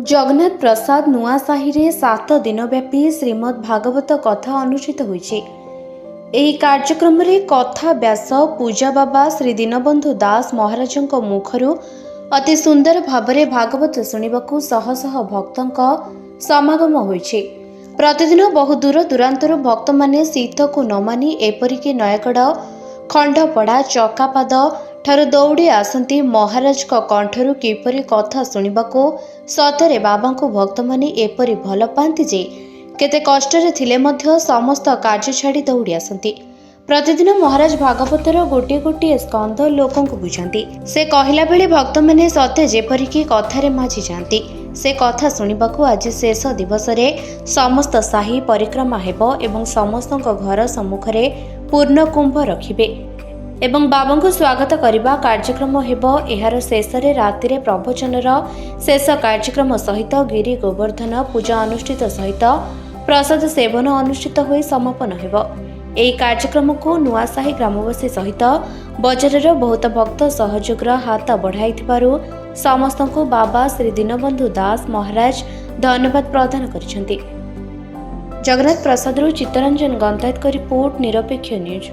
जगन्नाथ प्रसाद नुआसाही रे 7 दिनव्यापी श्रीमद् भागवत कथा अनुष्ठित होइछि। एही कार्यक्रम रे कथा व्यास पूजा बाबा श्री दीनबंधु दास महाराजଙ୍କ मुखरु अति सुंदर भावरे भागवत शुणिबाकू शह शह भक्तଙ୍କ समागम होइछि। प्रतिदिन बहु दूर दूरांतरु भक्त माने शीत को न मानि एपरिके नयगढ़ खंडपड़ा चकापाद ठारू दौड़ी आसती महाराज कंठरू किपरि कथा शुणिबाकू सतरे बाबांको भक्त माने एपरि भल पाती जे केते कष्टरे थिले मध्य समस्त कार्य छाड़ी दौड़ी आसती। प्रतिदिन महाराज भागवतर गोटे गोटे स्कंद लोकों को बुझाती। से कहला बेले भक्त माने सते जेपरिकी कथारे माझी जाती। से कथा शुणिबाकू आज शेष दिवस रे समस्त साही परिक्रमा हेबो एवं समस्तक घर सम्मुखरे पूर्ण कुंभ रखिबे एवं बाबा को स्वागत करने कार्यक्रम हेबो। एहार शेष राति रे प्रवचनर शेष कार्यक्रम सहित गिरी गोवर्धन पूजा अनुष्ठित सहित प्रसाद सेवन अनुष्ठित होई समापन हेबो। एही कार्यक्रम को नुआसाही ग्रामवासी सहित बजारर बहुत भक्त सहयोगर हाथ बढ़ाइथिबारु समस्तଙ୍କୁ बाबा श्री दीनबंधु दास महाराज धन्यवाद प्रदान करिसेंती। जगन्नाथ प्रसाद चित्तरंजन गंतायत को रिपोर्ट निरपेक्ष न्यूज।